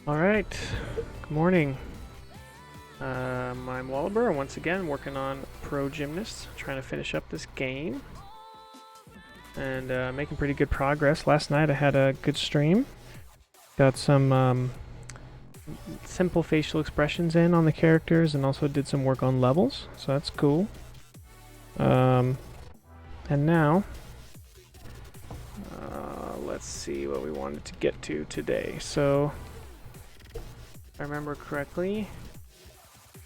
Alright, good morning. I'm Wallaber, and once again working on Pro Gymnast, trying to finish up this game. And making pretty good progress. Last night I had a good stream. Got some simple facial expressions in on the characters, and also did some work on levels, so that's cool. And now, let's see what we wanted to get to today. So, if I remember correctly,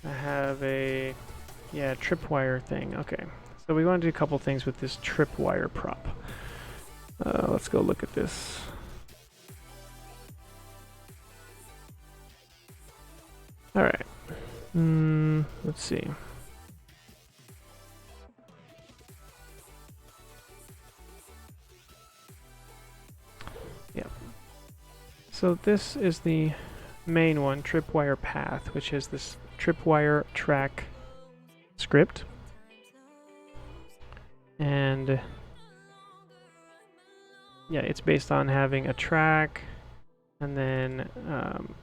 I have a, tripwire thing. Okay, so we want to do a couple things with this tripwire prop. Let's go look at this. Alright, let's see. Yep. So this is the main one, tripwire path, which is this tripwire track script. And yeah, it's based on having a track, and then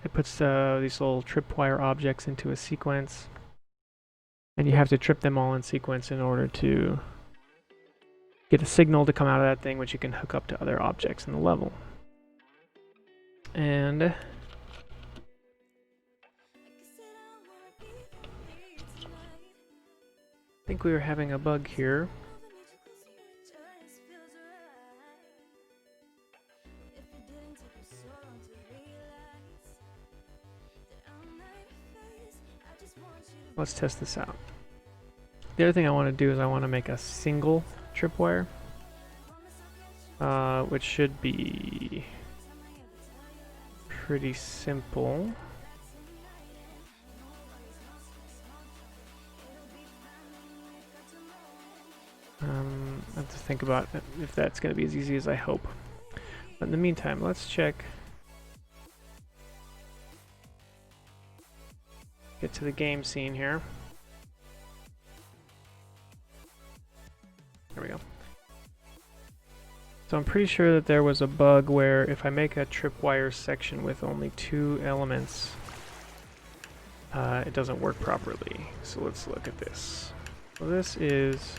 it puts these little tripwire objects into a sequence, and you have to trip them all in sequence in order to get a signal to come out of that thing, which you can hook up to other objects in the level. And I think we were having a bug here. Let's test this out. The other thing I want to do is I want to make a single tripwire, which should be pretty simple. I have to think about if that's going to be as easy as I hope. But in the meantime, let's check. Get to the game scene here. There we go. So I'm pretty sure that there was a bug where if I make a tripwire section with only 2 elements, it doesn't work properly. So let's look at this. So this is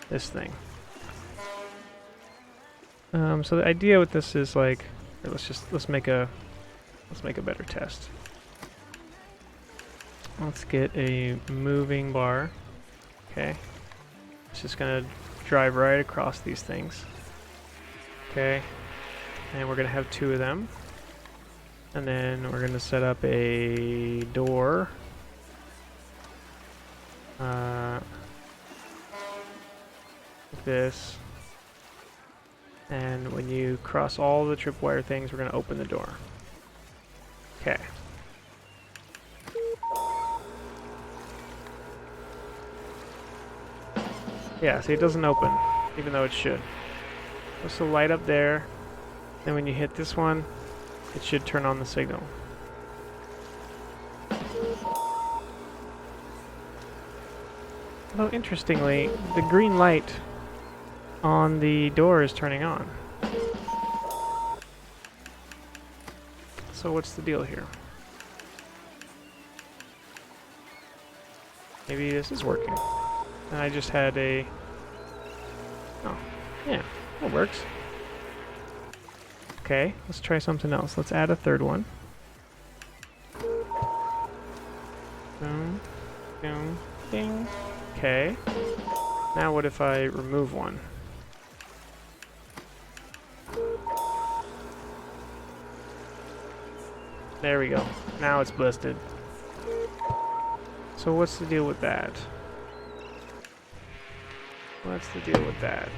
this thing. So the idea with this is like, let's make a better test. Let's get a moving bar. Okay. It's just gonna drive right across these things. Okay. And we're gonna have 2 of them. And then we're gonna set up a door. Like this. And when you cross all the tripwire things, we're gonna open the door. Okay. Yeah, see, it doesn't open, even though it should. There's a light up there, then when you hit this one, it should turn on the signal. Although, interestingly, the green light on the door is turning on. So what's the deal here? Maybe this is working. And I just had a... Oh, yeah, that works. Okay, let's try something else. Let's add a third one. Boom, boom, ding. Okay. Now what if I remove one? There we go. Now it's busted. So what's the deal with that? What's the deal with that?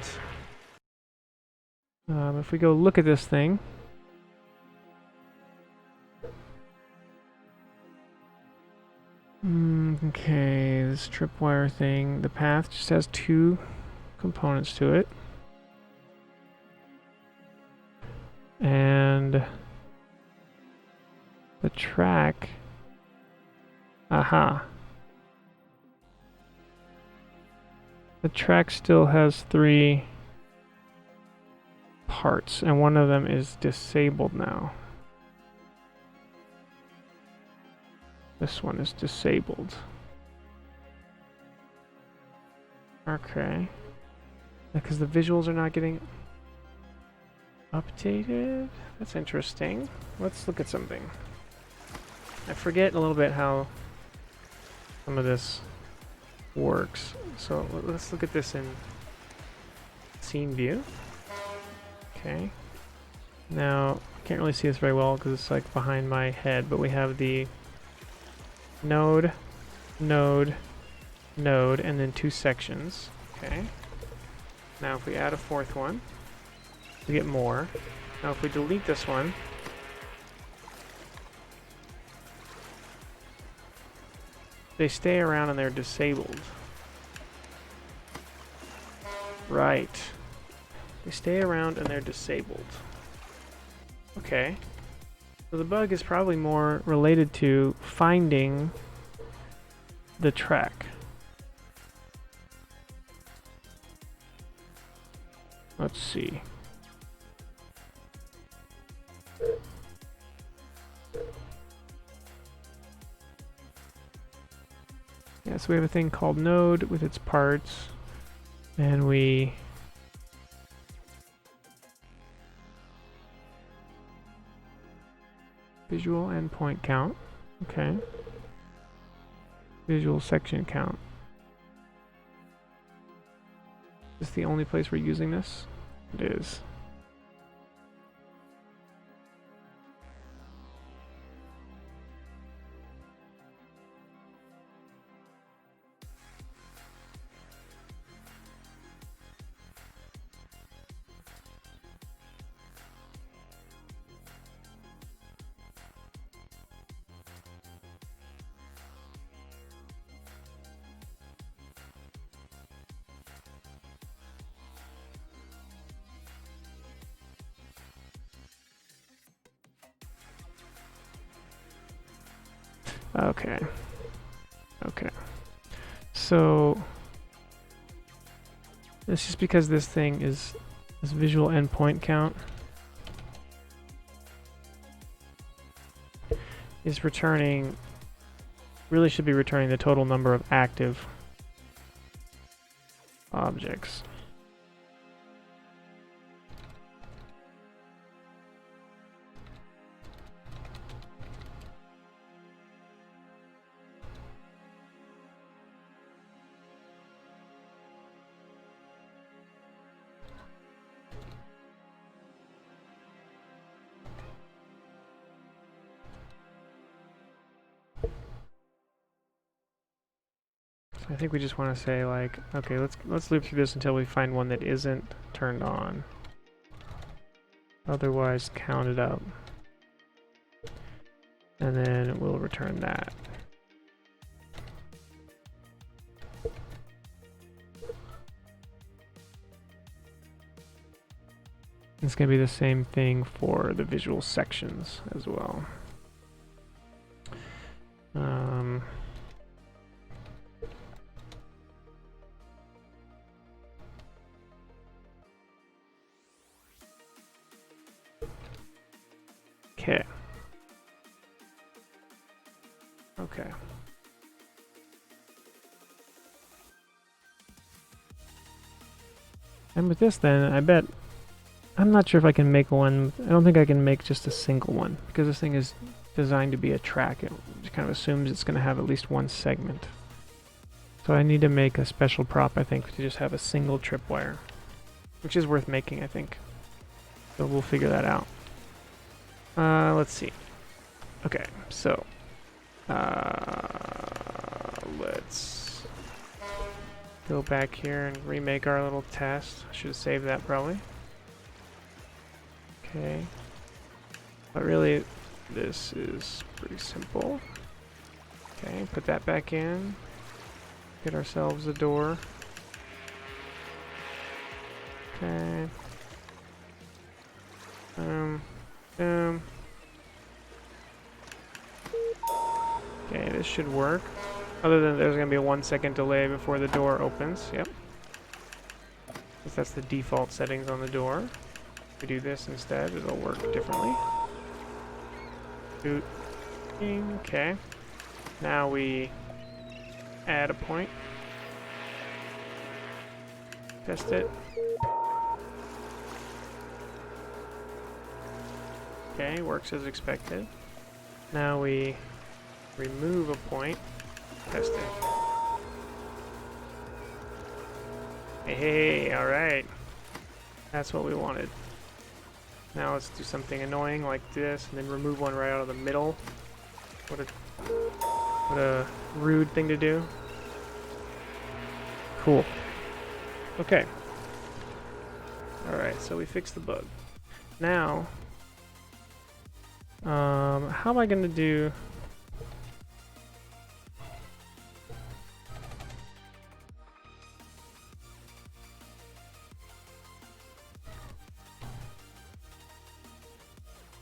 If we go look at this thing, Okay, this tripwire thing. The path just has 2 components to it. And the track. Aha. The track still has 3 parts, and one of them is disabled now. This one is disabled. Okay. Because the visuals are not getting updated? That's interesting. Let's look at something. I forget a little bit how some of this works. So let's look at this in scene view. Okay. Now, I can't really see this very well because it's like behind my head, but we have the node, node, node, and then 2 sections. Okay. Now if we add a 4th one, we get more. Now if we delete this one, they stay around and they're disabled. Right. They stay around and they're disabled. Okay. So the bug is probably more related to finding the track. Let's see. Yeah, so we have a thing called node with its parts, and we visual endpoint count. Okay. Visual section count. Is this the only place we're using this? It is. Okay. Okay. So it's just because this thing is this visual endpoint count is returning, really should be returning the total number of active objects. I think we just want to say like, okay, let's loop through this until we find one that isn't turned on. Otherwise, count it up. And then we'll return that. It's going to be the same thing for the visual sections as well. Okay. Okay. And with this then, I bet, I'm not sure if I can make one, I don't think I can make just a single one, because this thing is designed to be a track. It kind of assumes it's going to have at least one segment. So I need to make a special prop, I think, to just have a single tripwire, which is worth making, I think. So we'll figure that out. Let's see. Okay, so let's go back here and remake our little test. I should have saved that probably. Okay. But really, this is pretty simple. Okay, put that back in. Get ourselves a door. Okay. Boom. Okay, this should work. Other than there's going to be a 1-second delay before the door opens. Yep. Because that's the default settings on the door. If we do this instead, it'll work differently. Boot. Okay. Now we add a point. Test it. Okay, works as expected. Now we remove a point. Test it. Hey, alright. That's what we wanted. Now let's do something annoying like this, and then remove one right out of the middle. What a rude thing to do. Cool. Okay. Alright, so we fixed the bug. Now, how am I going to do...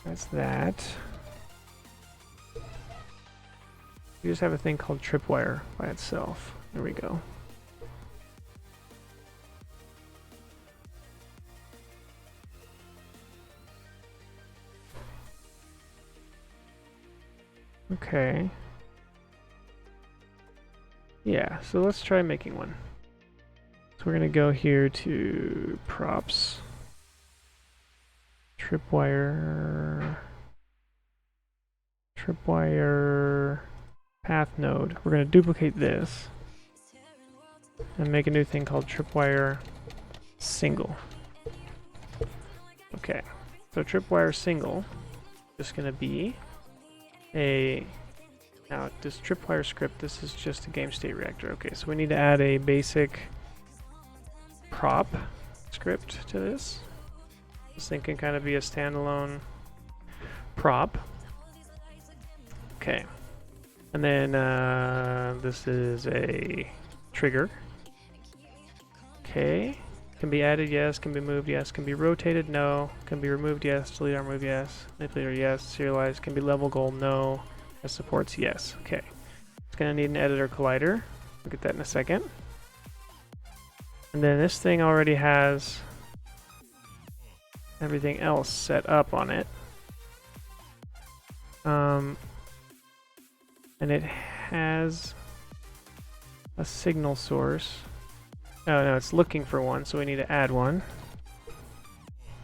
That's that. We just have a thing called tripwire by itself. There we go. Okay. Yeah, so let's try making one. So we're gonna go here to props, tripwire, path node. We're gonna duplicate this and make a new thing called tripwire single. Okay, so tripwire single is gonna be now this tripwire script, this is just a game state reactor. Okay, so we need to add a basic prop script to this. This thing can kind of be a standalone prop. Okay, and then this is a trigger. Okay, can be added, yes. Can be moved, yes. Can be rotated, no. Can be removed, yes. Delete or remove, yes. Manipulator, yes. Serialized, can be level goal, no. As supports, yes. Okay, it's gonna need an editor collider. We'll get that in a second. And then this thing already has everything else set up on it. And it has a signal source. Oh no, it's looking for one, so we need to add one.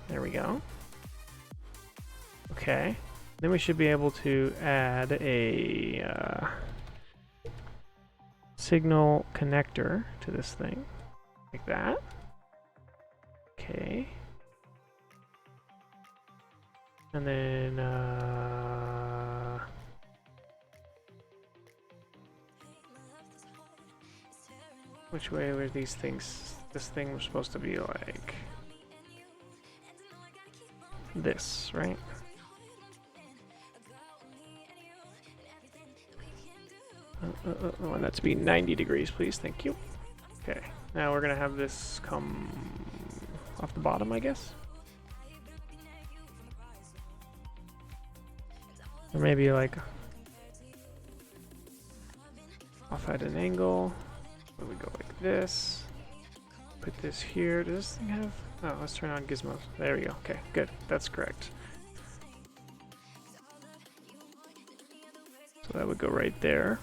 There we go. Okay. Then we should be able to add a signal connector to this thing. Like that. Okay. And then which way were these things? This thing was supposed to be like this, right? I want that to be 90 degrees, please. Thank you. Okay. Now we're gonna have this come off the bottom, I guess. Or maybe like off at an angle. We go like this. Put this here. Does this thing have... Oh, let's turn on gizmos. There we go. Okay, good. That's correct. So that would go right there.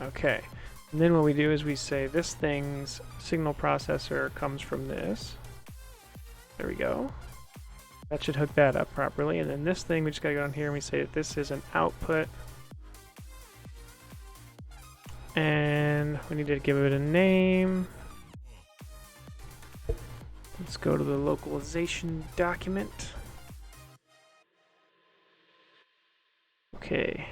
Okay. And then what we do is we say this thing's signal processor comes from this. There we go. That should hook that up properly. And then this thing, we just gotta go down here and we say that this is an output. And we need to give it a name. Let's go to the localization document. Okay.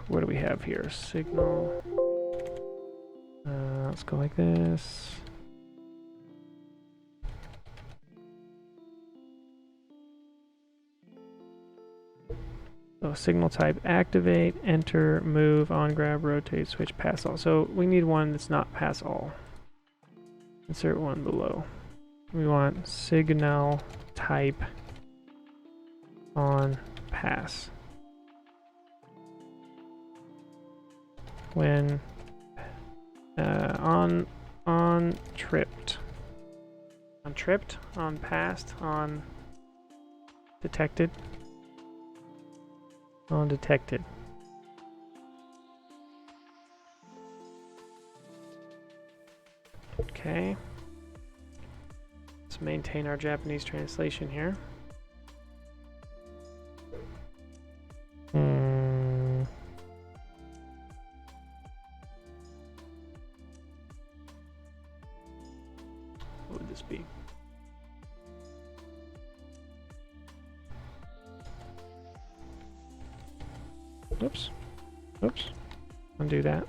What do we have here? Signal. Let's go like this. So signal type activate, enter, move, on grab, rotate, switch, pass all. So we need one that's not pass all. Insert one below. We want signal type on pass. When on tripped. On tripped, on passed, on detected. On detected. Okay. Let's maintain our Japanese translation here. What would this be? Oops. Oops. Undo that.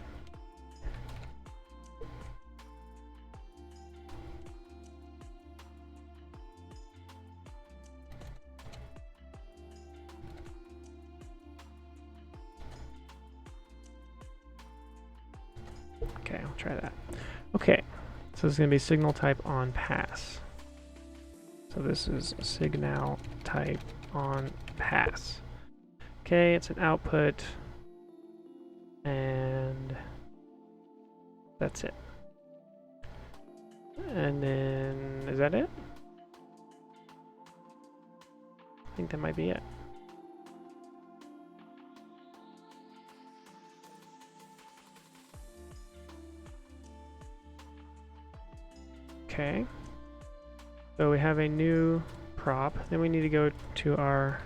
Okay, I'll try that. Okay, so this is going to be signal type on pass. So this is signal type on pass. Okay, it's an output, and that's it. And then, is that it? I think that might be it. Okay, so we have a new prop. Then we need to go to our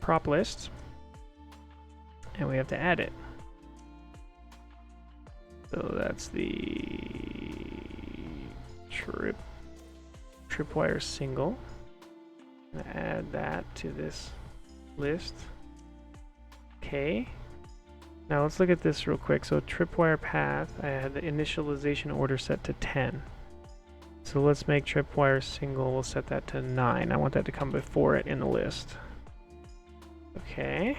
prop list, and we have to add it. So that's the tripwire single. I'm gonna add that to this list. Okay. Now let's look at this real quick. So tripwire path, I had the initialization order set to 10. So let's make tripwire single, we'll set that to 9. I want that to come before it in the list. Okay.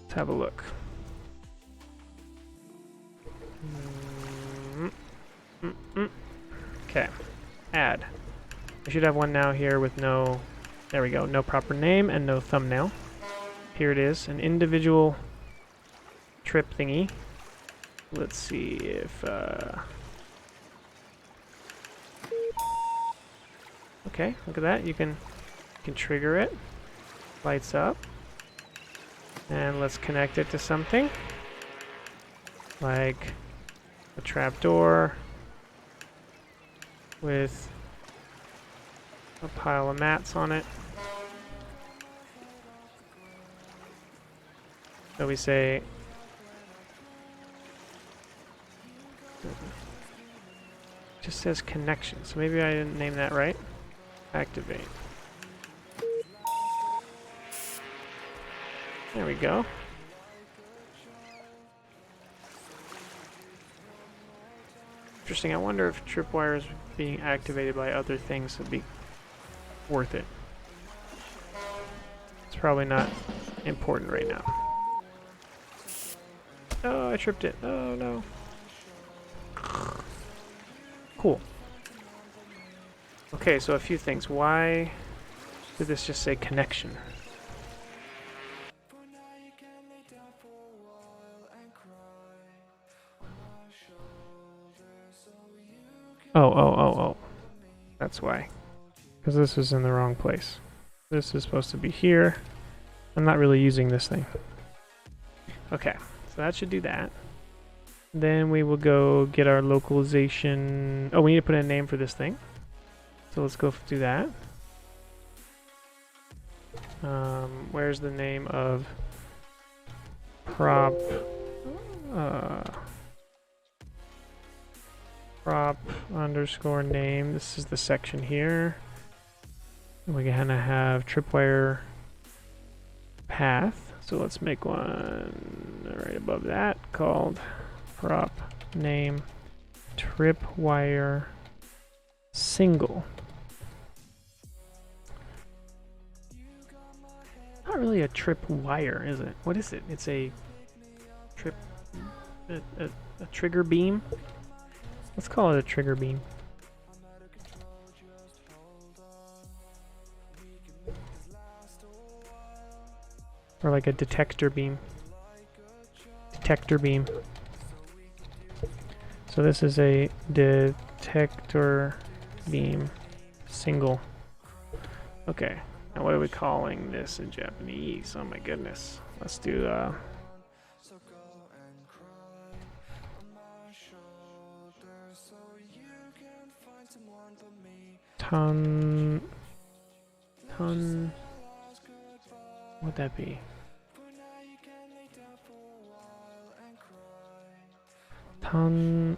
Let's have a look. Okay. Add. I should have one now here with no, there we go, no proper name and no thumbnail. Here it is, an individual trip thingy. Let's see if okay, look at that. You can trigger it. Lights up. And let's connect it to something like a trapdoor with a pile of mats on it. So we say just says connection, so maybe I didn't name that right. Activate. There we go. Interesting, I wonder if tripwire is being activated by other things would be worth it. It's probably not important right now. Oh, I tripped it. Oh no. Cool. Okay, so a few things. Why did this just say connection? Oh. That's why. Because this is in the wrong place. This is supposed to be here. I'm not really using this thing. Okay, so that should do that. Then we will go get our localization. Oh, we need to put in a name for this thing. So let's go do that. Where's the name of prop? Prop underscore name. This is the section here. And we're gonna have tripwire path. So let's make one right above that called prop name tripwire single. really a trip wire, is it? What is it? It's a trip, a trigger beam? Let's call it a trigger beam. Or like a detector beam. Detector beam. So this is a detector beam single. Okay, now what are we calling this in Japanese? Oh my goodness. Let's do ton, what'd that be? Ton,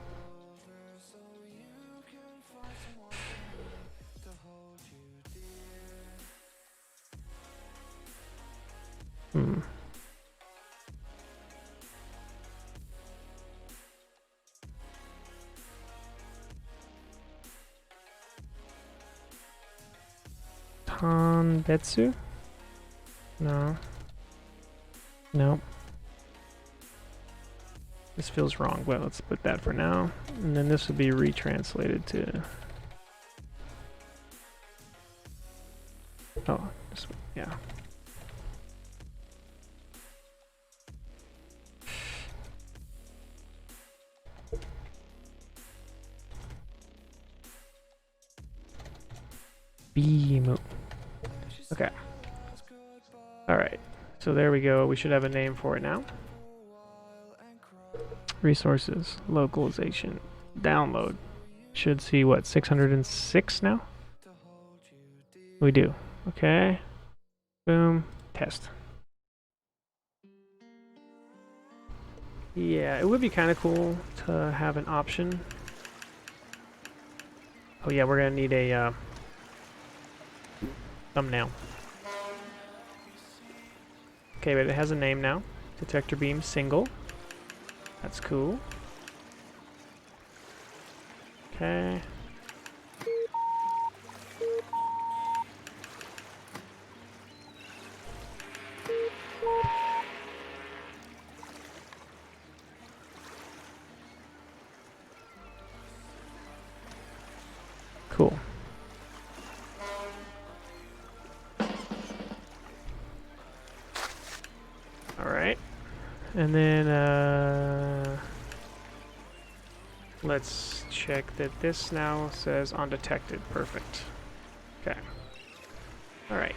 Tanbetsu? No. Nope. This feels wrong. Well, let's put that for now. And then this would be retranslated to... Oh, this one, yeah. Beam. Okay. Alright. So there we go. We should have a name for it now. Resources. Localization. Download. Should see what, 606 now? We do. Okay. Boom. Test. Yeah, it would be kind of cool to have an option. Oh yeah, we're gonna need a thumbnail. Okay, but it has a name now. Detector beam single. That's cool. Okay. Cool. Alright. And then, let's check that this now says undetected. Perfect. Okay. Alright.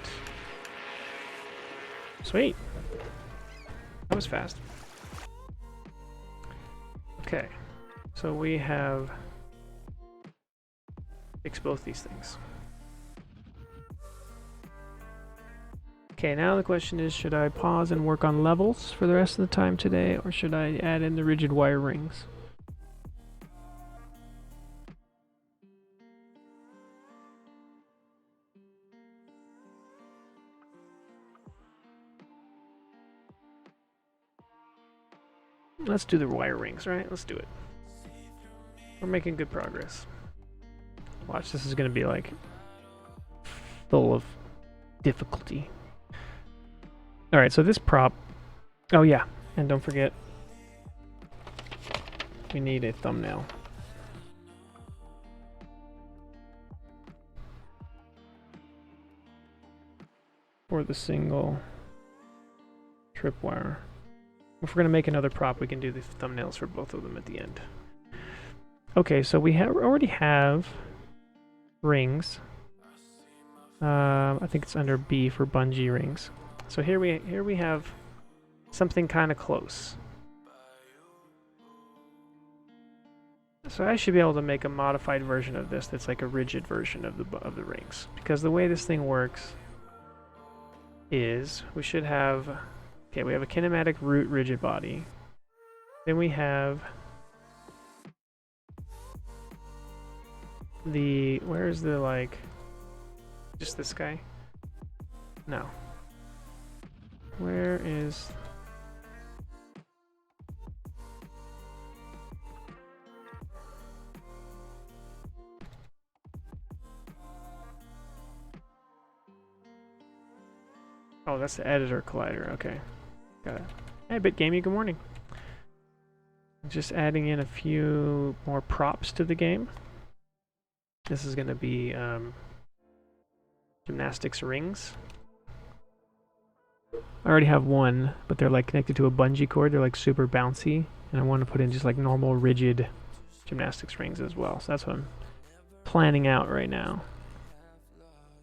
Sweet. That was fast. Okay. So we have fixed both these things. Okay, now the question is, should I pause and work on levels for the rest of the time today, or should I add in the rigid wire rings? Let's do the wire rings, right? Let's do it. We're making good progress. Watch, this is gonna be like full of difficulty. Alright, so this prop... Oh yeah, and don't forget, we need a thumbnail. For the single tripwire. If we're gonna make another prop, we can do the thumbnails for both of them at the end. Okay, so we already have rings. I think it's under B for bungee rings. So here we have something kind of close. So I should be able to make a modified version of this that's like a rigid version of the rings, because the way this thing works is we should have, okay, we have a kinematic root rigid body. Then we have the, where's the, like, just this guy? No. Where is... Oh, that's the editor collider. Okay, got it. Hey, BitGamey, good morning. Just adding in a few more props to the game. This is going to be gymnastics rings. I already have one, but they're like connected to a bungee cord. They're like super bouncy, and I want to put in just like normal rigid gymnastics rings as well. So that's what I'm planning out right now.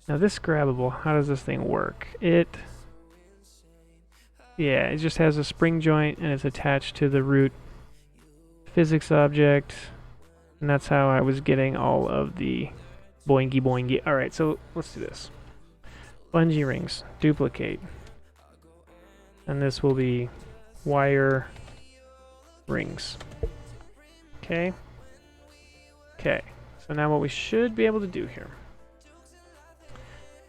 Now this grabbable, how does this thing work? It just has a spring joint and it's attached to the root physics object, and that's how I was getting all of the boingy boingy. Alright, so let's do this. Bungee rings, duplicate. And this will be wire rings. Okay. Okay. So now what we should be able to do here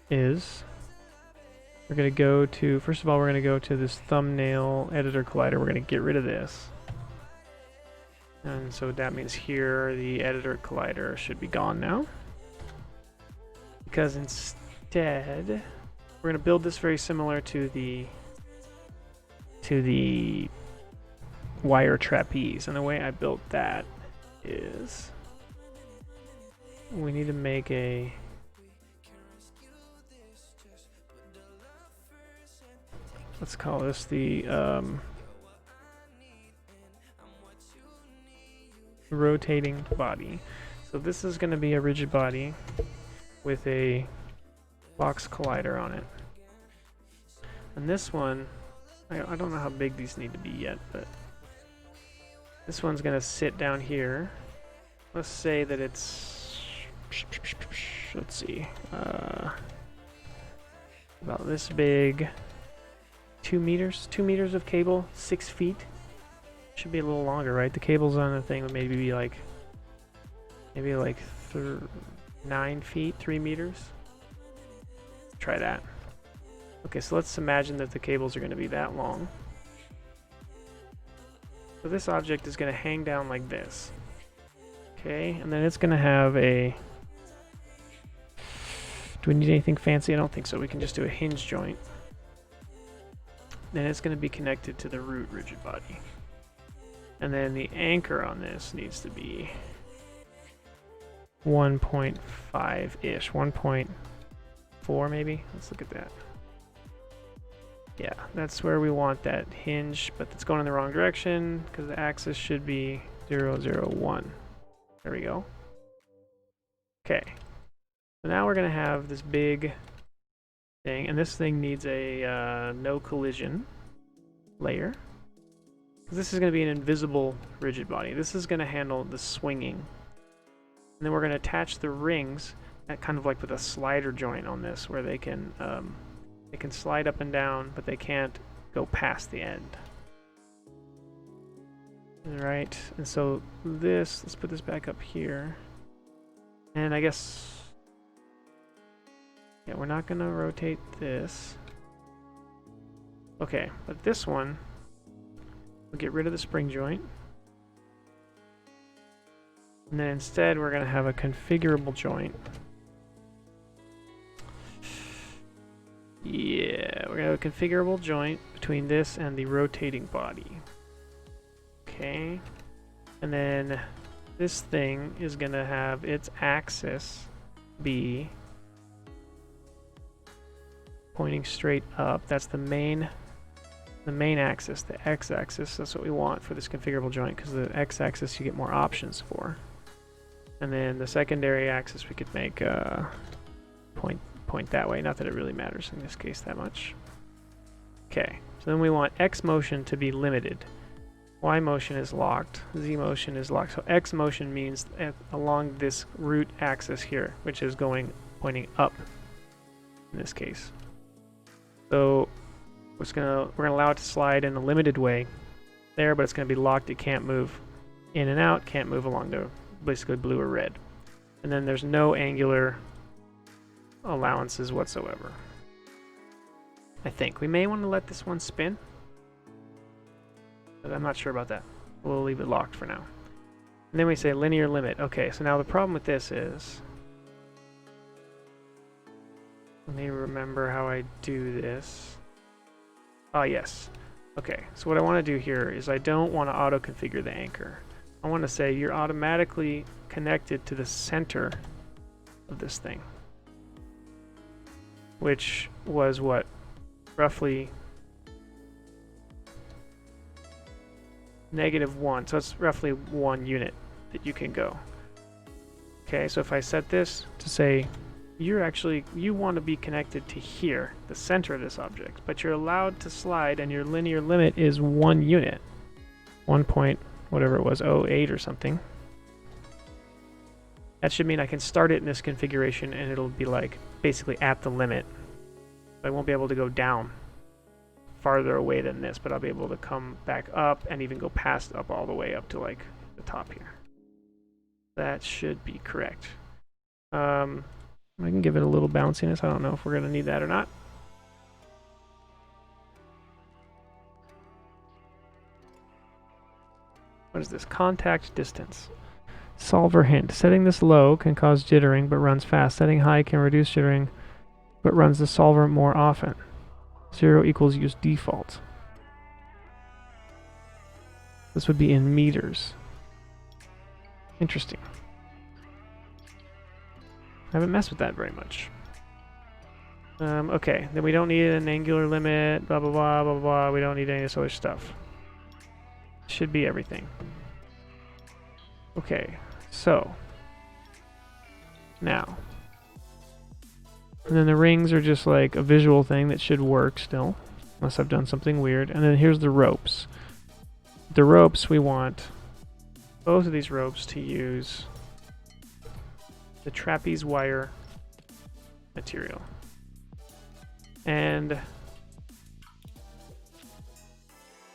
is we're going to go to, first of all, we're going to go to this thumbnail editor collider. We're going to get rid of this. And so that means here the editor collider should be gone now. Because instead, we're going to build this very similar to the wire trapeze. And the way I built that is we need to make a let's call this the rotating body. So this is going to be a rigid body with a box collider on it. And this one, I don't know how big these need to be yet, but this one's going to sit down here. Let's say that it's, let's see, about this big. 2 meters of cable, 6 feet. Should be a little longer, right? The cables on the thing would maybe like 9 feet, 3 meters. Try that. Okay, so let's imagine that the cables are going to be that long. So this object is going to hang down like this. Okay, and then it's going to have a... Do we need anything fancy? I don't think so. We can just do a hinge joint. Then it's going to be connected to the root rigid body. And then the anchor on this needs to be 1.5-ish, 1.4 maybe. Let's look at that. Yeah, that's where we want that hinge, but it's going in the wrong direction because the axis should be 0, 0, 1. There we go. Okay. So now we're going to have this big thing, and this thing needs a no collision layer. This is going to be an invisible rigid body. This is going to handle the swinging. And then we're going to attach the rings, at kind of like with a slider joint on this, where they can slide up and down, but they can't go past the end. Alright, and so this, let's put this back up here. And I guess, yeah, we're not going to rotate this. Okay, but this one, we'll get rid of the spring joint. And then instead we're going to have a configurable joint. Yeah, we're going to have a configurable joint between this and the rotating body. Okay. And then this thing is going to have its axis be pointing straight up. That's the main axis, the x-axis. That's what we want for this configurable joint, because the x-axis you get more options for. And then the secondary axis we could make point that way. Not that it really matters in this case that much. Okay, so then we want x motion to be limited. Y motion is locked. Z motion is locked. So x motion means along this root axis here, which is pointing up in this case. So we're gonna allow it to slide in a limited way there, but it's gonna be locked. It can't move in and out. Can't move along the basically blue or red. And then there's no angular allowances whatsoever. I think we may want to let this one spin, but I'm not sure about that. We'll leave it locked for now. And then we say linear limit. Okay, so now the problem with this is, let me remember how I do this. Oh, yes. Okay, so what I want to do here is I don't want to auto-configure the anchor. I want to say you're automatically connected to the center of this thing, which was what? Roughly -1, so it's roughly 1 unit that you can go. Okay, so if I set this to say you want to be connected to here, the center of this object, but you're allowed to slide and your linear limit is 1 unit. 1 point, whatever it was, 0.8 or something. That should mean I can start it in this configuration and it'll be like basically at the limit. I won't be able to go down farther away than this, but I'll be able to come back up and even go past up all the way up to like the top here. That should be correct. I can give it a little bounciness. I don't know if we're going to need that or not. What is this? Contact distance. Solver hint. Setting this low can cause jittering but runs fast. Setting high can reduce jittering but runs the solver more often. 0 equals use default. This would be in meters. Interesting. I haven't messed with that very much. Okay, then we don't need an angular limit, blah, blah, blah, blah, blah. We don't need any of this other stuff. Should be everything. Okay, so. Now. And then the rings are just like a visual thing that should work still, unless I've done something weird. And then here's the ropes. The ropes, we want both of these ropes to use the trapeze wire material. And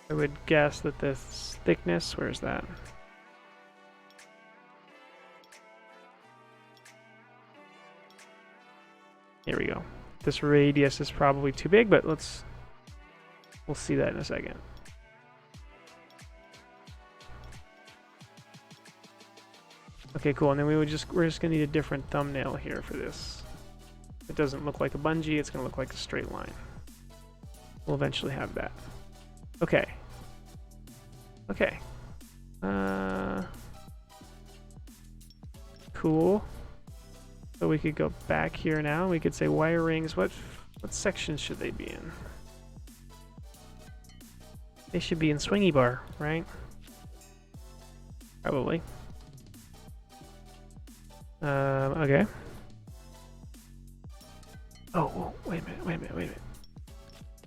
I would guess that this thickness, where's that? Here we go. This radius is probably too big, but we'll see that in a second. Okay, cool. And then we're just gonna need a different thumbnail here for this. It doesn't look like a bungee, it's gonna look like a straight line. We'll eventually have that. Okay. Okay. Cool. So we could go back here now. We could say wire rings. What section should they be in? They should be in swingy bar, right? Probably. Okay. Oh, wait a minute.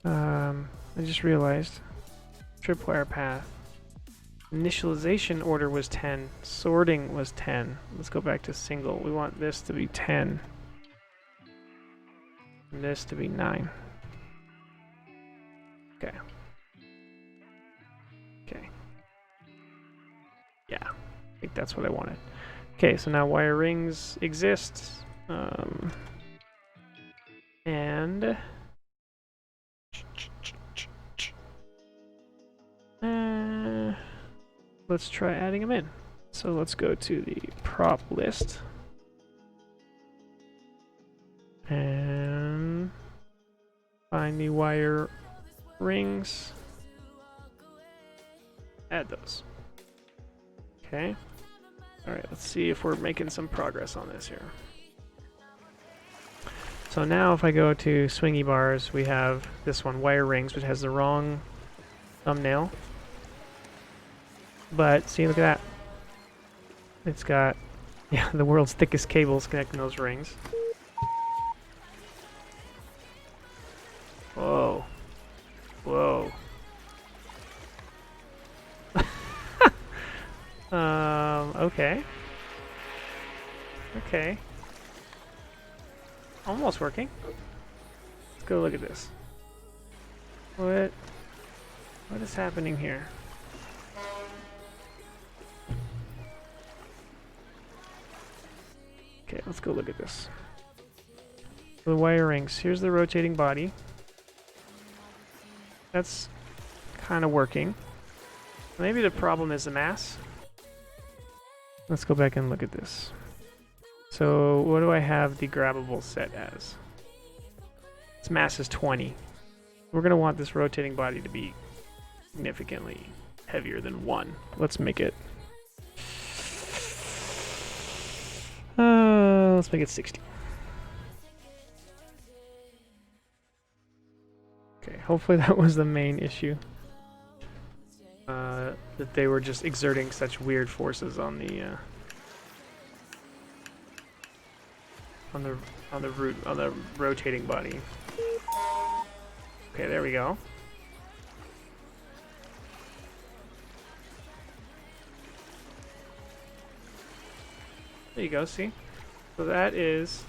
I just realized. Tripwire path. Initialization order was 10. Sorting was 10. Let's go back to single. We want this to be 10. And this to be 9. Okay. Okay. Yeah, I think that's what I wanted. Okay, so now wire rings exist. And let's try adding them in. So let's go to the prop list and find the wire rings. Add those. Okay. All right, let's see if we're making some progress on this here. So now if I go to swingy bars, we have this one, wire rings, which has the wrong thumbnail. But see, look at that. It's got, yeah, the world's thickest cables connecting those rings. Whoa. Whoa. Okay. Okay. Almost working. Let's go look at this. What is happening here? Okay, let's go look at this. The wire rings. Here's the rotating body. That's kind of working. Maybe the problem is the mass. Let's go back and look at this. So what do I have the grabbable set as? Its mass is 20. We're going to want this rotating body to be significantly heavier than 1. Let's make it... let's make it 60. Okay, hopefully that was the main issue. That they were just exerting such weird forces on the rotating body. Okay, there we go. There you go, see? So that is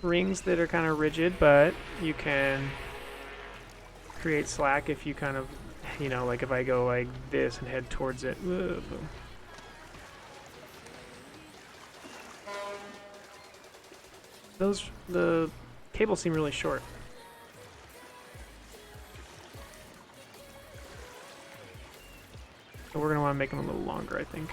rings that are kind of rigid, but you can create slack if you kind of, you know, like if I go like this and head towards it. Whoa. The cables seem really short. So we're going to want to make them a little longer, I think.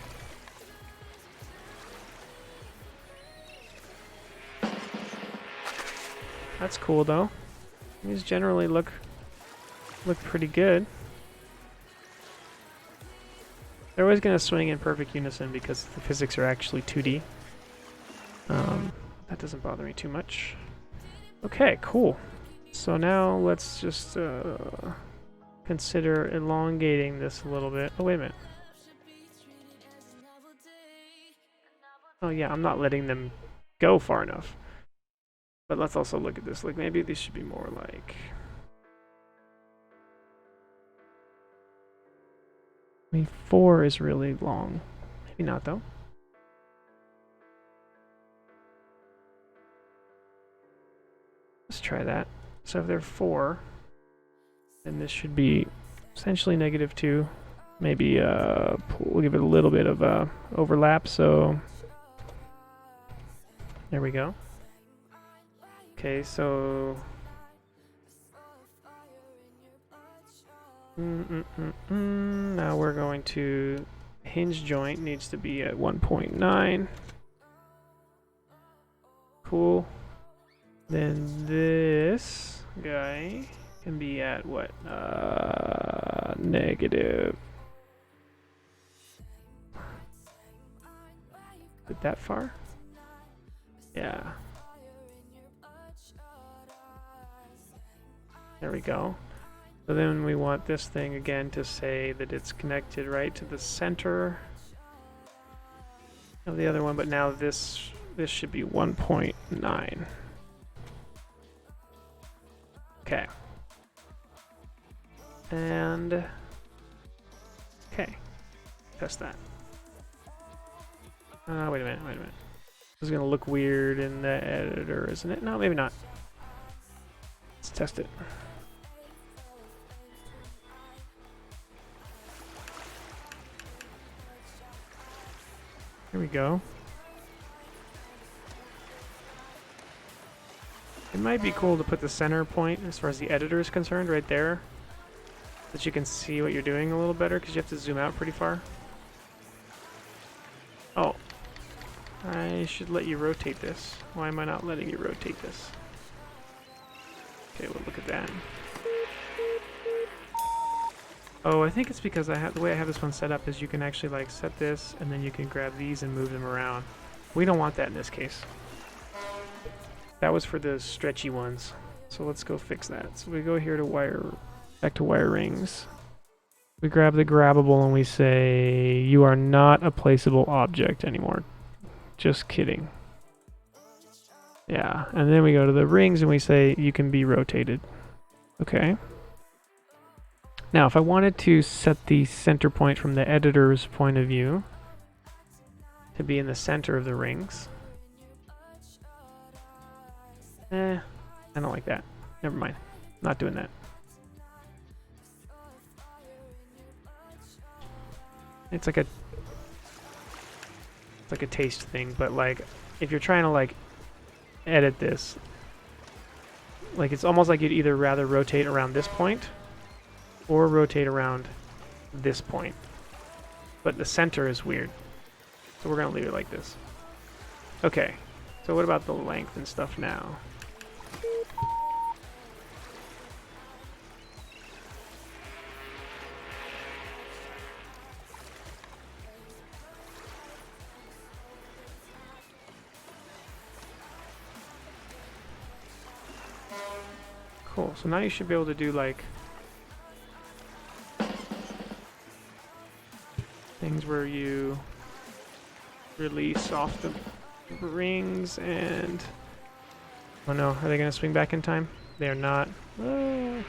That's cool, though. These generally look pretty good. They're always going to swing in perfect unison because the physics are actually 2D. That doesn't bother me too much. Okay, cool. So now let's just consider elongating this a little bit. Oh, wait a minute. Oh yeah, I'm not letting them go far enough. But let's also look at this. Like maybe these should be more like... I mean, 4 is really long. Maybe not though. Let's try that. So if they're 4, then this should be essentially -2. Maybe we'll give it a little bit of overlap. So there we go. Okay, so now we're going to hinge joint needs to be at 1.9. Cool. Then this guy can be at what? Negative. Is that far? Yeah. There we go. So then we want this thing again to say that it's connected right to the center of the other one, but now this should be 1.9. Okay. And okay. Test that. Wait a minute. This is gonna look weird in the editor, isn't it? No, maybe not. Let's test it. Here we go. It might be cool to put the center point, as far as the editor is concerned, right there. So that you can see what you're doing a little better, because you have to zoom out pretty far. Oh. I should let you rotate this. Why am I not letting you rotate this? Okay, well, look at that. Oh, I think it's because the way I have this one set up is you can actually like set this, and then you can grab these and move them around. We don't want that in this case. That was for the stretchy ones. So let's go fix that. So we go here to back to wire rings. We grab the grabbable and we say, you are not a placeable object anymore. Just kidding. Yeah, and then we go to the rings and we say, you can be rotated. Okay. Now, if I wanted to set the center point from the editor's point of view to be in the center of the rings, I don't like that. Never mind. Not doing that. It's like a taste thing, but like if you're trying to like edit this, like it's almost like you'd either rather rotate around this point or rotate around this point. But the center is weird. So we're gonna leave it like this. Okay. So what about the length and stuff now? Cool. So now you should be able to do like things where you release off the rings and... Oh no, are they going to swing back in time? They are not. Oh.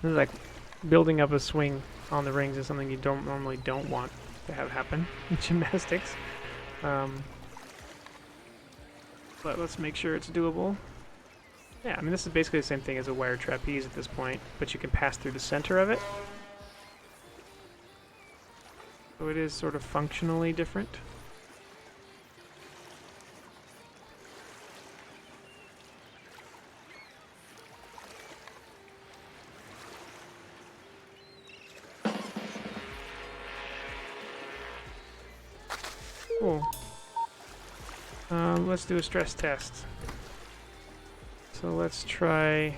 This is like building up a swing on the rings is something you normally don't want to have happen in gymnastics. But let's make sure it's doable. Yeah, I mean this is basically the same thing as a wire trapeze at this point, but you can pass through the center of it. So it is sort of functionally different. Cool. Let's do a stress test. So let's try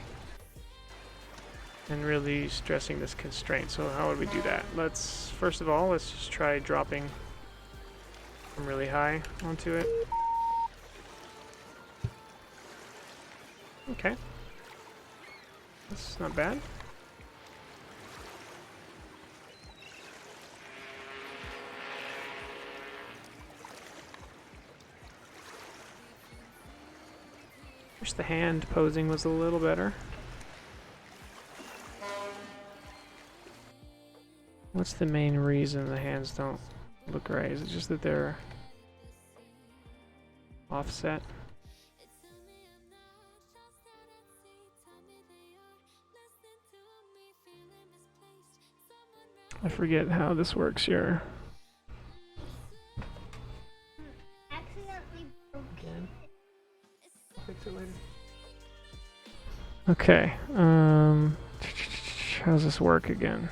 and really stressing this constraint. So how would we do that? First of all, let's just try dropping from really high onto it. Okay. That's not bad. Wish the hand posing was a little better. What's the main reason the hands don't look right? Is it just that they're offset? I forget how this works here. Accidentally broke it. I'll fix it later. Okay, how's this work again?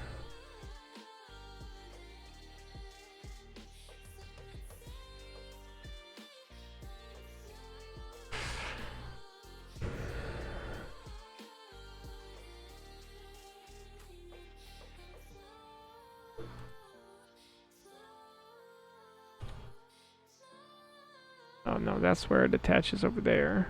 Oh no, that's where it attaches over there.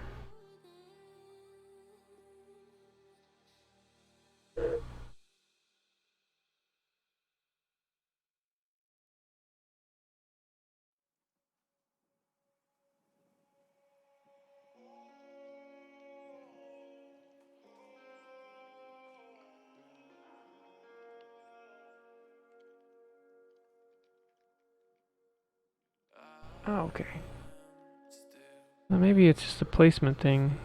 Oh, okay. Well, maybe it's just a placement thing.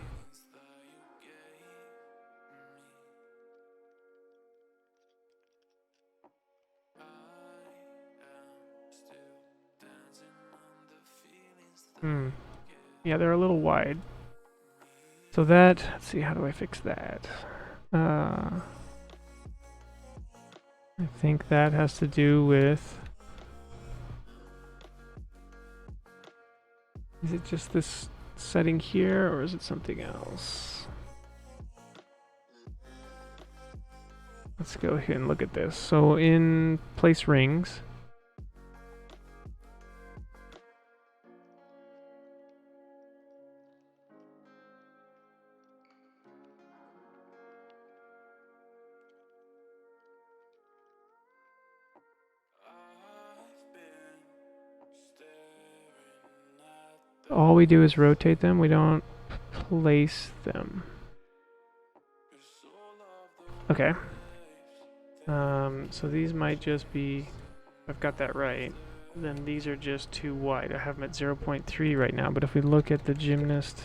Yeah, they're a little wide. So that, let's see, how do I fix that? I think that has to do with... Is it just this setting here, or is it something else? Let's go ahead and look at this. So in place rings, all we do is rotate them, we don't place them. Okay. So these might just be, if I've got that right, then these are just too wide. I have them at 0.3 right now, but if we look at the Gymnast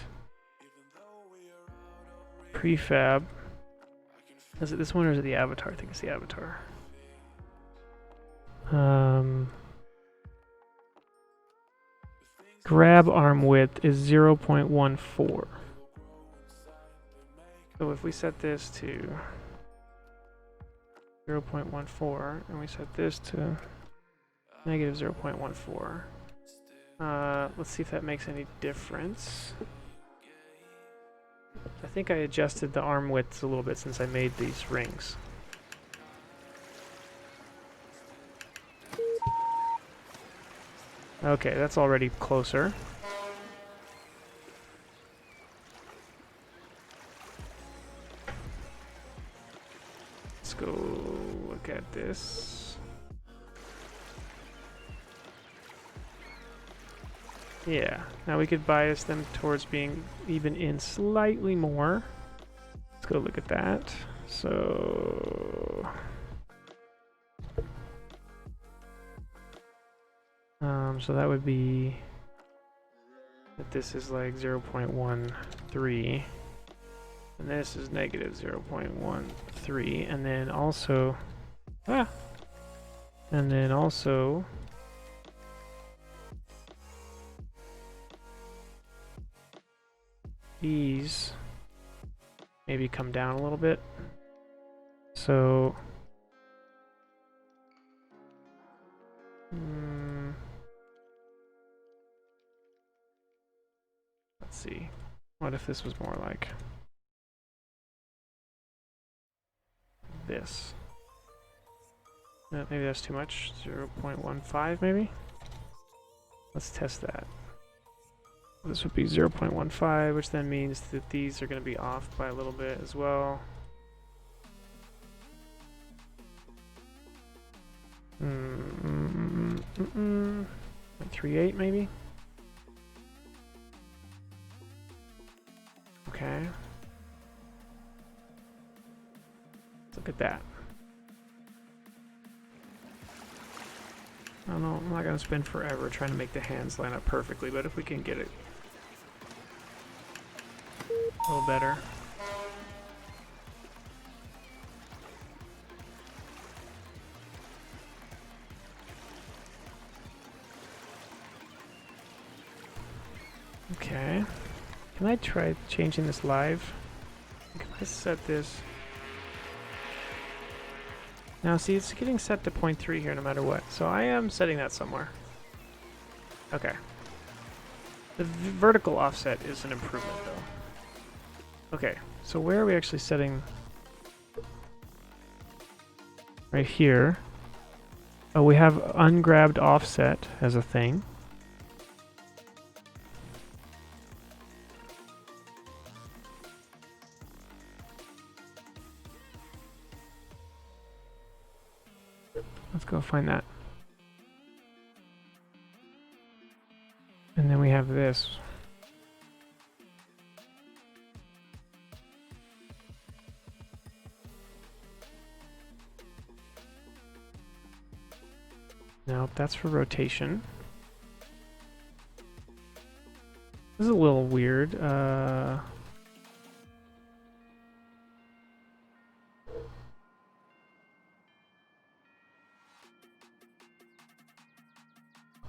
prefab, is it this one or is it the Avatar? I think it's the Avatar. Grab arm width is 0.14. So if we set this to 0.14 and we set this to Negative 0.14. Let's see if that makes any difference. I think I adjusted the arm widths a little bit since I made these rings. Okay, that's already closer. Let's go look at this. Yeah, now we could bias them towards being even in slightly more. Let's go look at that. So that would be that this is like 0.13 and this is negative 0.13, and then also these maybe come down a little bit. So let's see. What if this was more like this? Maybe that's too much. 0.15 maybe? Let's test that. This would be 0.15, which then means that these are going to be off by a little bit as well. 0.38 maybe? Okay. Let's look at that. I don't know, I'm not going to spend forever trying to make the hands line up perfectly, but if we can get it a little better. Okay. Can I try changing this live? Can I set this? Now see, it's getting set to 0.3 here no matter what, so I am setting that somewhere. Okay. The vertical offset is an improvement though. Okay, so where are we actually setting? Right here. Oh, we have ungrabbed offset as a thing. Let's go find that. And then we have this. Nope, that's for rotation. This is a little weird.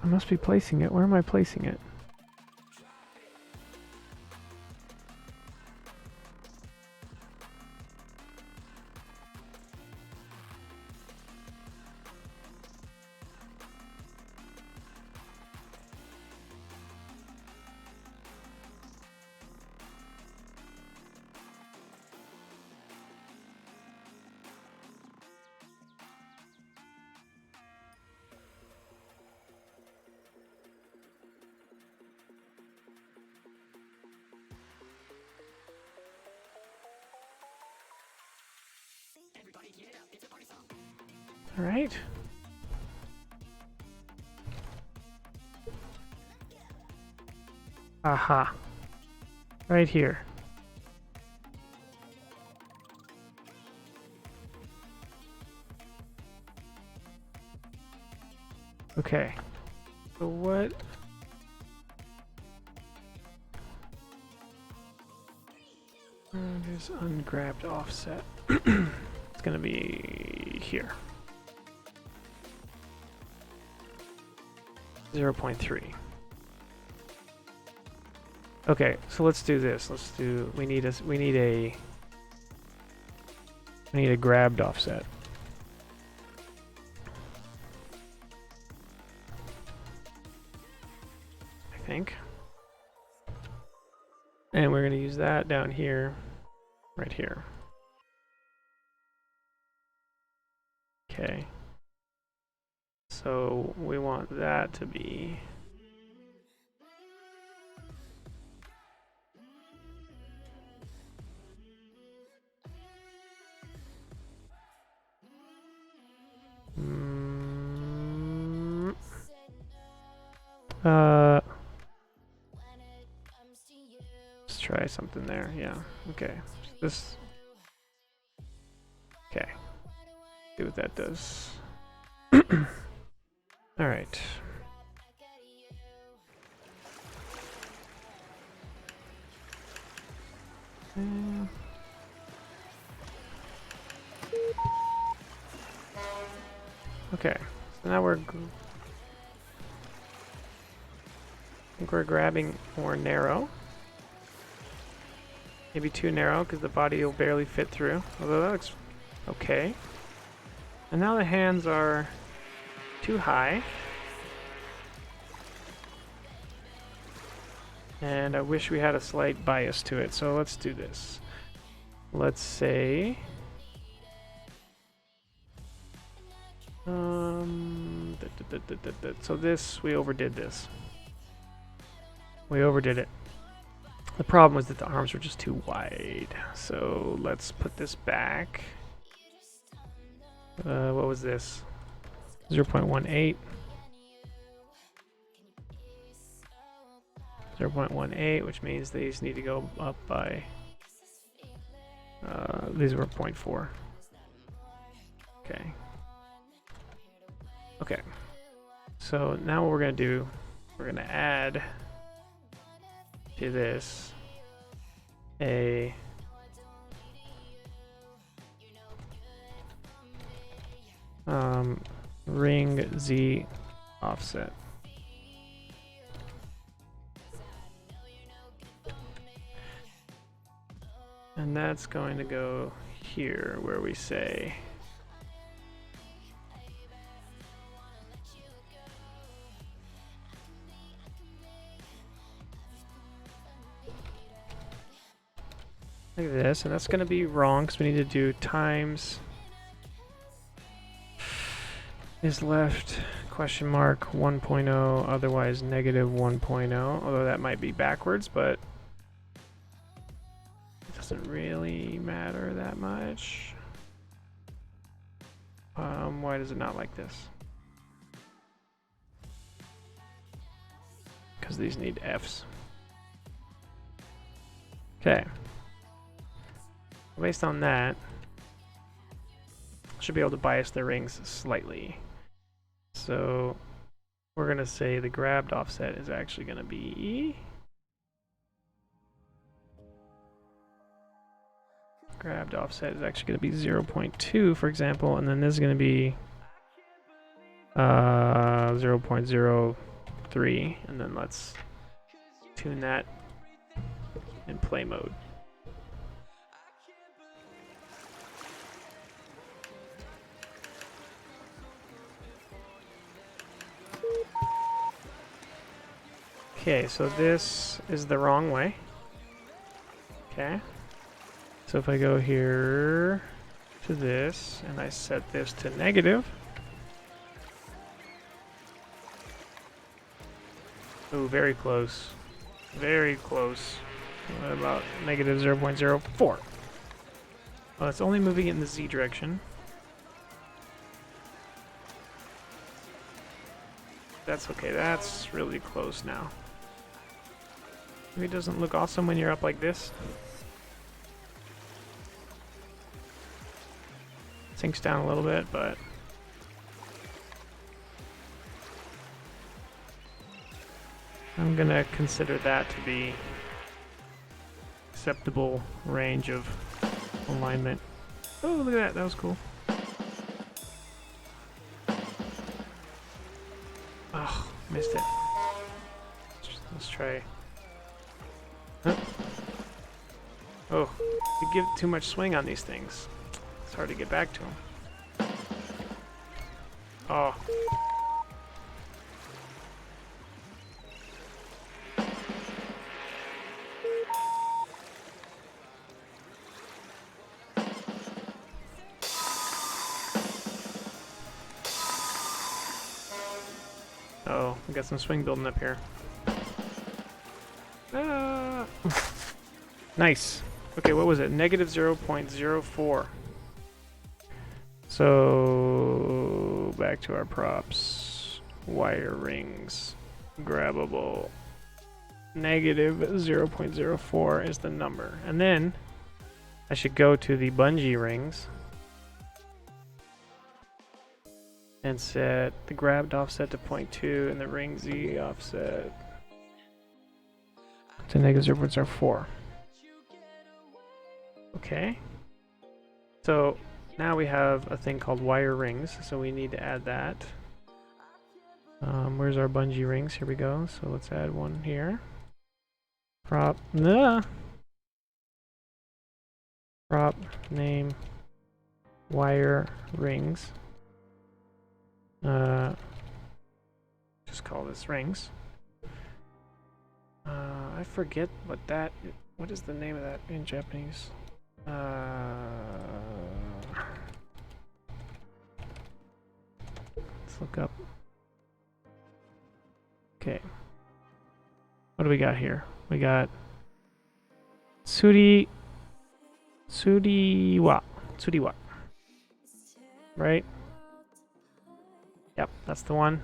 I must be placing it. Where am I placing it? All right. Aha. Right here. Okay. So what? There's ungrabbed offset. It's gonna be here. 0.3. Okay, so let's do this. We need a grabbed offset. think. And we're going to use that down here, right here. Okay. So we want that to be let's try something there. Yeah. Okay. This. Okay. See what that does. All right. Okay. So now I think we're grabbing more narrow. Maybe too narrow because the body will barely fit through. Although that looks okay. And now the hands are too high. And I wish we had a slight bias to it. So let's do this. Let's say so this, we overdid this. We overdid it. The problem was that the arms were just too wide. So let's put this back. What was this? 0.18. 0.18, which means these need to go up by, these were 0.4. Okay. Okay. So now what we're going to do, we're going to add to this a ring Z offset. And that's going to go here where we say like this, and that's going to be wrong because we need to do times is left question mark 1.0, otherwise negative 1.0, although that might be backwards, but it doesn't really matter that much. Why does it not like this? Because these need Fs. Okay. Based on that, should be able to bias the rings slightly. So we're going to say the grabbed offset is actually going to be grabbed offset is actually going to be 0.2, for example, and then this is going to be 0.03, and then let's tune that in play mode. Okay, so this is the wrong way. Okay. So if I go here to this, and I set this to negative. Ooh, very close. Very close. About negative 0.04. Well, it's only moving in the Z direction. That's okay, that's really close now. Maybe it doesn't look awesome when you're up like this. Sinks down a little bit, but I'm gonna consider that to be acceptable range of alignment. Oh, look at that, that was cool. Oh, missed it. Let's try. Huh? Oh, you give too much swing on these things. It's hard to get back to them. Oh. Uh-oh, we got some swing building up here. Ah. Nice. Okay, what was it? Negative 0.04. So back to our props. Wire rings. Grabbable. Negative 0.04 is the number. And then I should go to the bungee rings and set the grabbed offset to 0.2 and the ring Z offset to negative 0.04. Okay. So now we have a thing called wire rings, so we need to add that. Where's our bungee rings? Here we go. So let's add one here. Prop name wire rings. Just call this rings. I forget what is the name of that in Japanese? Let's look up. Okay. What do we got here? We got Suriwa. Right? Yep, that's the one.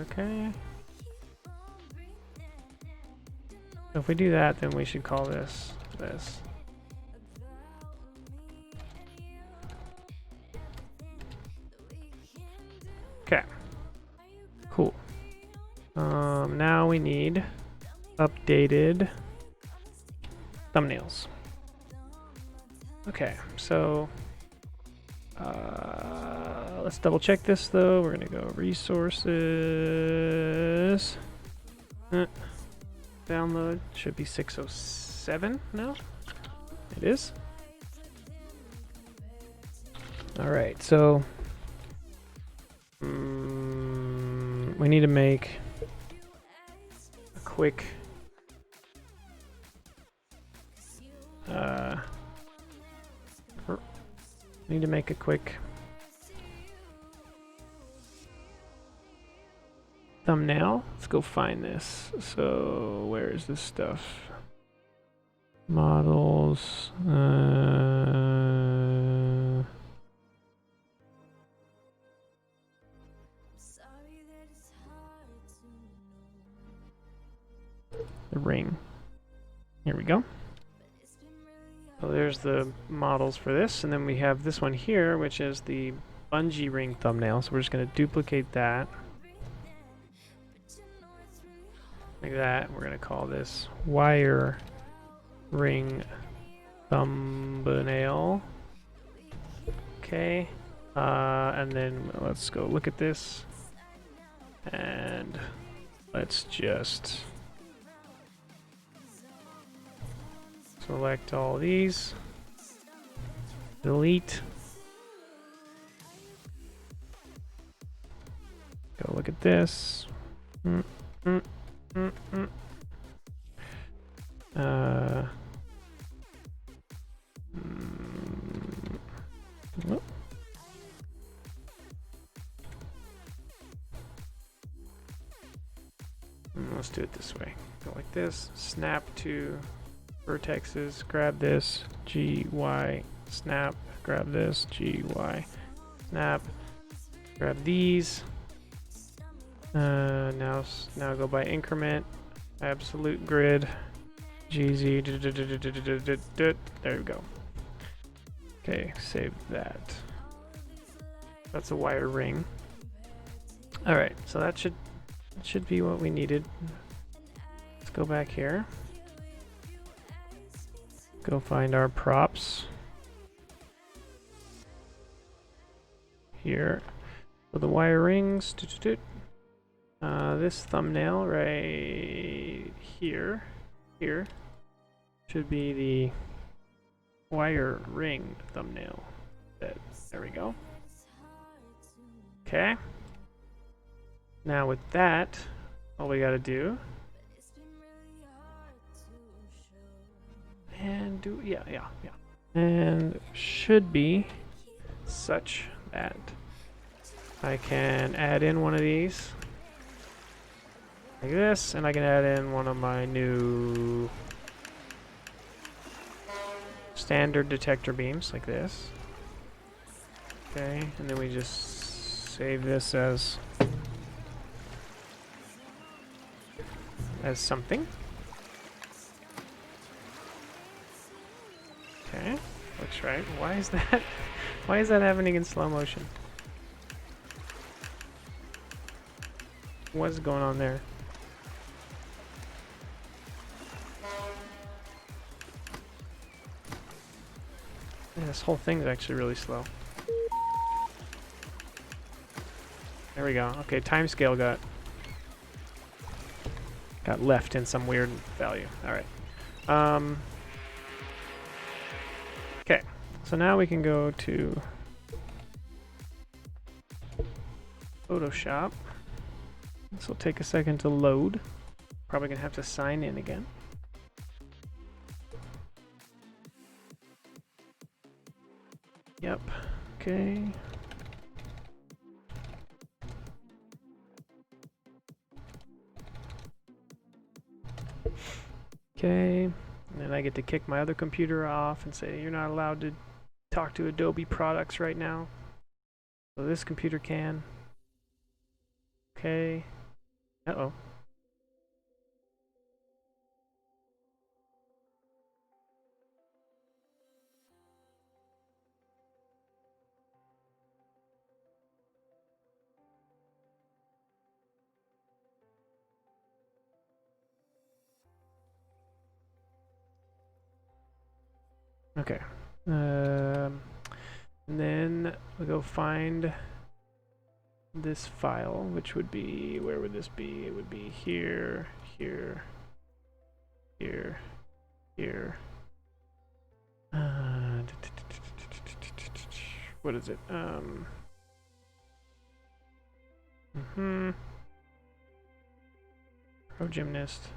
Okay. So if we do that, then we should call this. Okay. Cool. Now we need updated thumbnails. Okay, so let's double check this though. We're gonna go resources. Download should be 607 now. It is. All right, so we need to make a quick thumbnail. Let's go find this. So where is this stuff? Models. The ring. Here we go. So there's the models for this, and then we have this one here, which is the bungee ring thumbnail. So we're just going to duplicate that. Like that. We're going to call this wire ring thumbnail. Okay. And then let's go look at this. And let's just select all these. Delete. Go look at this. Oh. Let's do it this way. Go like this. Snap to vertexes. Grab this. G, Y, snap. Grab this. G, Y, snap. Grab these. Now go by increment. Absolute grid. GZ. There we go. Okay, save that. That's a wire ring. All right, so that should be what we needed. Let's go back here. Go find our props. Here. So the wire rings. This thumbnail right here should be the wire ring thumbnail. There we go. Okay. Now with that, all we gotta do and do yeah. And should be such that I can add in one of these like this, and I can add in one of my new standard detector beams like this. Okay, and then we just save this as something. Okay, looks right. Why is that? Why is that happening in slow motion? What's going on there? Yeah, this whole thing is actually really slow. There we go. Okay, timescale got left in some weird value. All right. Okay, so now we can go to Photoshop. This will take a second to load. Probably gonna have to sign in again. Yep. Okay. Okay. And then I get to kick my other computer off and say, you're not allowed to talk to Adobe products right now. So this computer can. Okay. Uh-oh. Okay. And then we'll go find this file, which would be, where would this be? It would be here, here, here, here. What is it? Pro Gymnast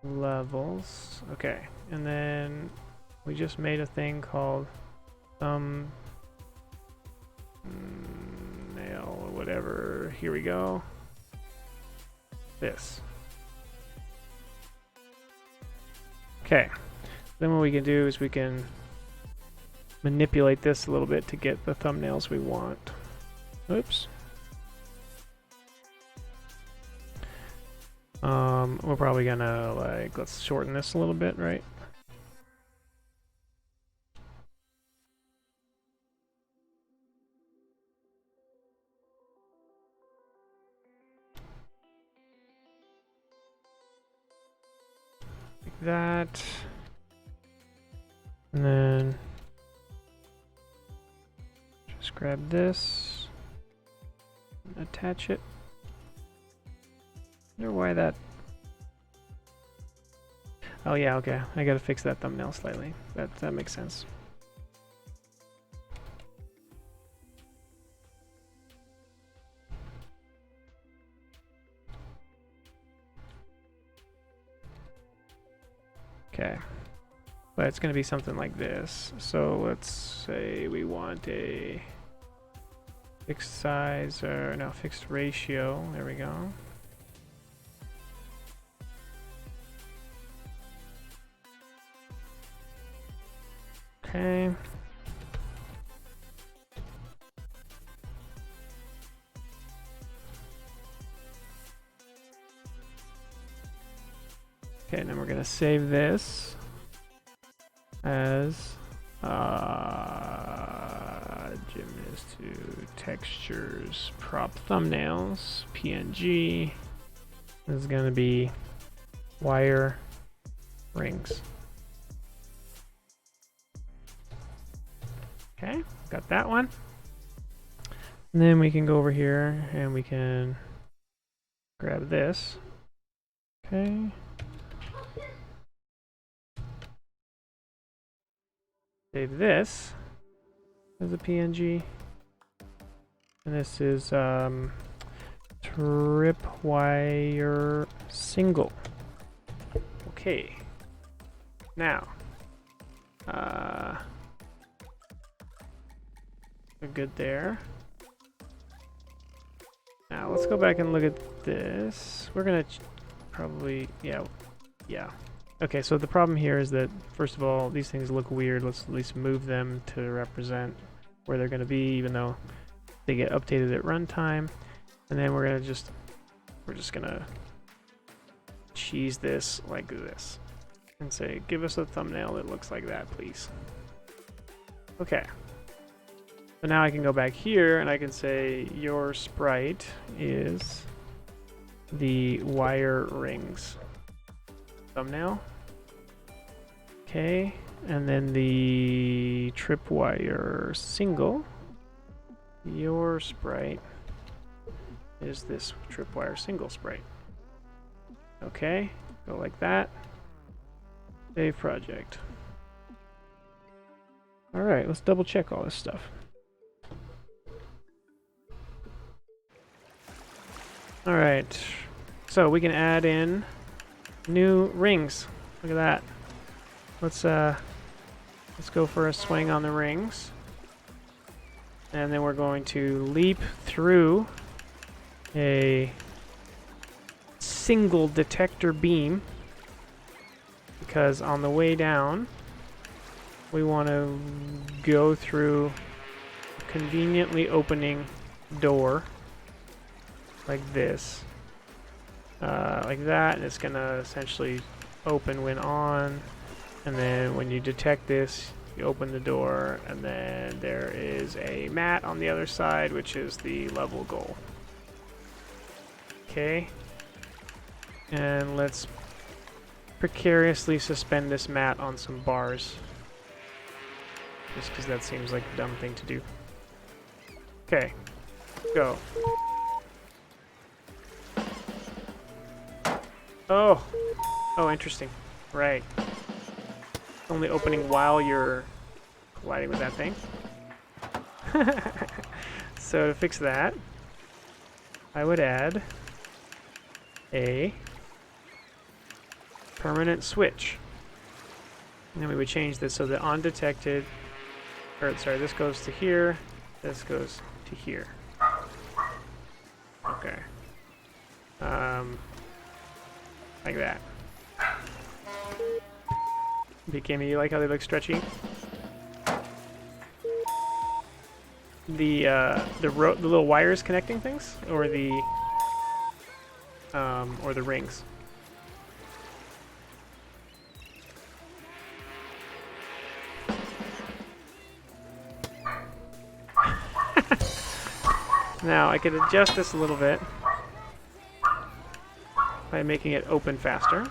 levels. Okay, and then we just made a thing called thumbnail or whatever. Here we go. This. Okay. Then what we can do is we can manipulate this a little bit to get the thumbnails we want. Oops. We're probably gonna, like, let's shorten this a little bit, right? Like that. And then just grab this, attach it. I wonder why that. Oh yeah, okay. I gotta fix that thumbnail slightly. That makes sense. Okay. But it's gonna be something like this. So let's say we want a fixed size, or no, fixed ratio. There we go. Okay. Okay, and then we're gonna save this as Gymnast to textures, prop thumbnails, PNG. This is gonna be wire rings. Okay, got that one. And then we can go over here and we can grab this. Okay. Save this as a PNG. And this is tripwire single. Okay. Now, We're good there. Now let's go back and look at this. We're gonna probably, yeah. Okay, so the problem here is that, first of all, these things look weird. Let's at least move them to represent where they're gonna be, even though they get updated at runtime. And then we're just gonna cheese this like this and say, give us a thumbnail that looks like that, please. Okay. So now I can go back here and I can say your sprite is the wire rings thumbnail. Okay, and then the tripwire single. Your sprite is this tripwire single sprite. Okay, go like that. Save project. All right, let's double check all this stuff. All right, so we can add in new rings. Look at that. Let's go for a swing on the rings. And then we're going to leap through a single detector beam, because on the way down we want to go through a conveniently opening door like this, like that, and it's gonna essentially open when on, and then when you detect this you open the door, and then there is a mat on the other side, which is the level goal. Okay, and let's precariously suspend this mat on some bars, just because that seems like a dumb thing to do. Okay, go. Oh, interesting. Right. Only opening while you're colliding with that thing. So to fix that, I would add a permanent switch. And then we would change this so that undetected, or sorry, this goes to here, this goes to here. Okay. Like that. BKM, you like how they look stretchy? The little wires connecting things, or the rings. Now I could adjust this a little bit by making it open faster.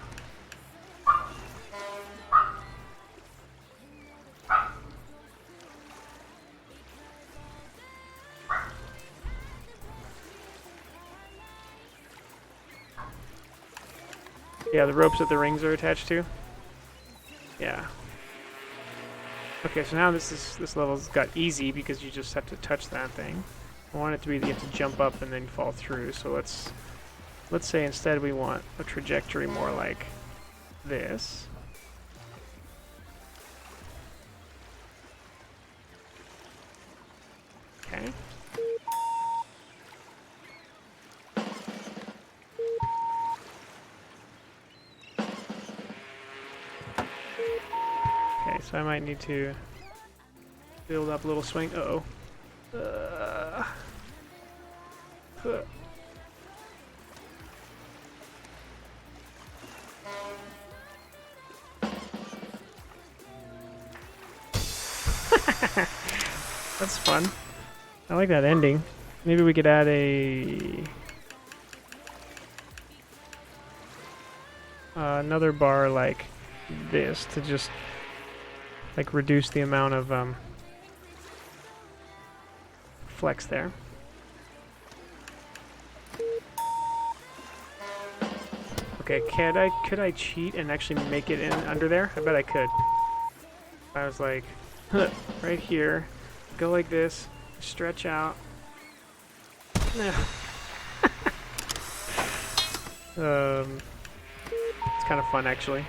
Yeah, the ropes that the rings are attached to. Yeah. Okay, so now this level's got easy because you just have to touch that thing. I want it to be that you have to jump up and then fall through. So let's say instead we want a trajectory more like this. Okay. Okay, so I might need to build up a little swing. Uh-oh. That's fun. I like that ending. Maybe we could add another bar like this to just like reduce the amount of flex there. Okay, could I cheat and actually make it in under there? I bet I could. I was like, right here, go like this, stretch out. It's kind of fun actually.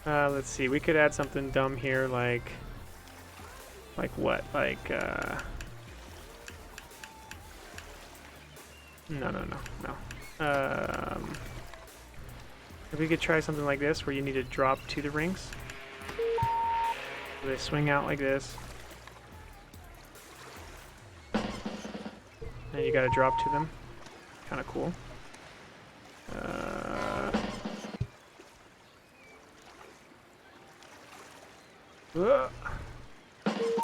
Let's see. We could add something dumb here, like what? No. If we could try something like this, where you need to drop to the rings. So they swing out like this. And you gotta drop to them. Kinda cool.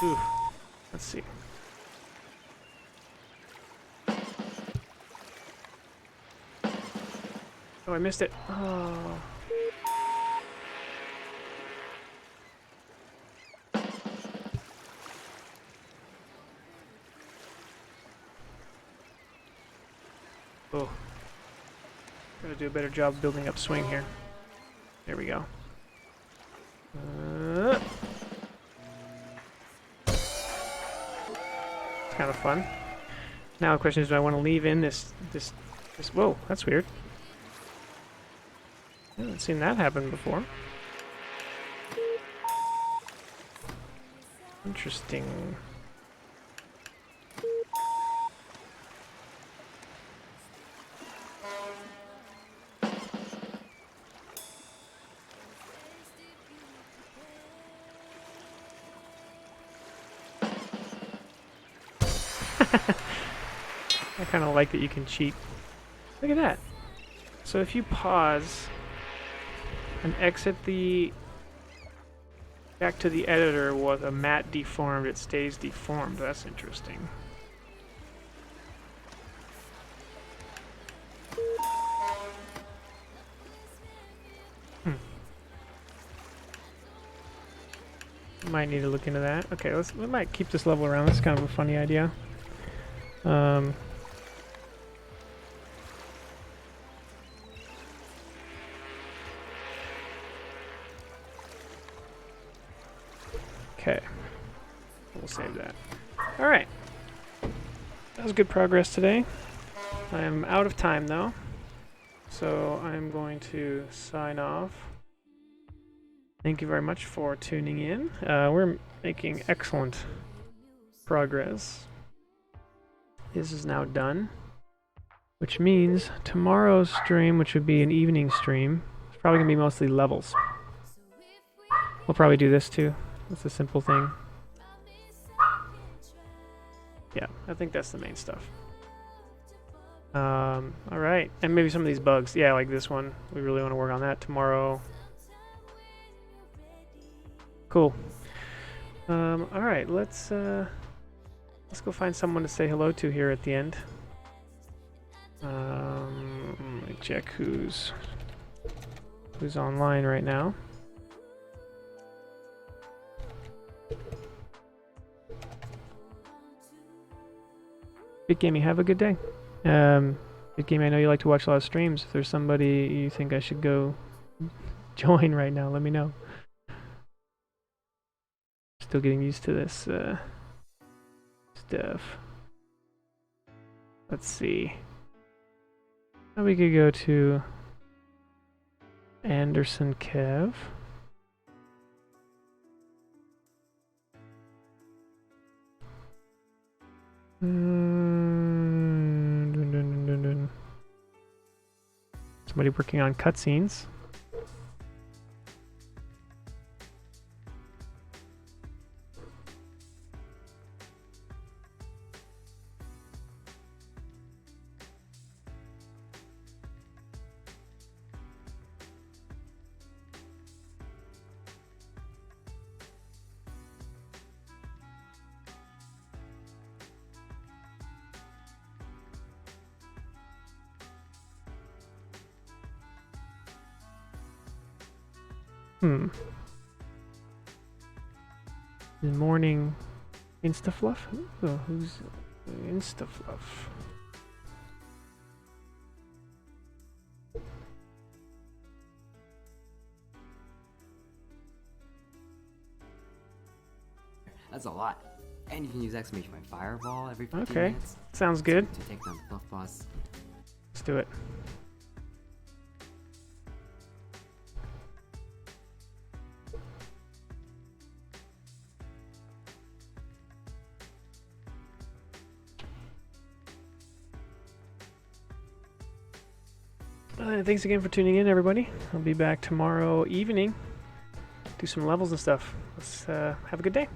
Ooh. Let's see. Oh, I missed it. Oh. Oh. Gotta do a better job building up swing here. There we go. It's kind of fun. Now the question is, do I want to leave in this? Whoa, that's weird. I haven't seen that happen before. Interesting. I kind of like that you can cheat. Look at that. So if you pause and exit back to the editor with a matte deformed, it stays deformed. That's interesting. Might need to look into that. Okay, we might keep this level around. That's kind of a funny idea. Okay, we'll save that. All right, that was good progress today. I am out of time though, so I'm going to sign off. Thank you very much for tuning in. We're making excellent progress. This is now done, which means tomorrow's stream, which would be an evening stream, is probably going to be mostly levels. We'll probably do this too. It's a simple thing. Yeah, I think that's the main stuff. Alright, and maybe some of these bugs. Yeah, like this one. We really want to work on that tomorrow. Cool. Alright, let's go find someone to say hello to here at the end. Let me check who's online right now. Big Gaming, have a good day. Big Gaming, I know you like to watch a lot of streams. If there's somebody you think I should go join right now, let me know. Still getting used to this stuff. Let's see. Now we could go to Anderson Kev. Somebody working on cutscenes. The morning Instafluff? Oh, who's Instafluff? That's a lot. And you can use exclamation point fireball every 15 Okay, minutes. sounds good. To take down the buff boss. Let's do it. Thanks again for tuning in, everybody. I'll be back tomorrow evening. Do some levels and stuff. Let's have a good day.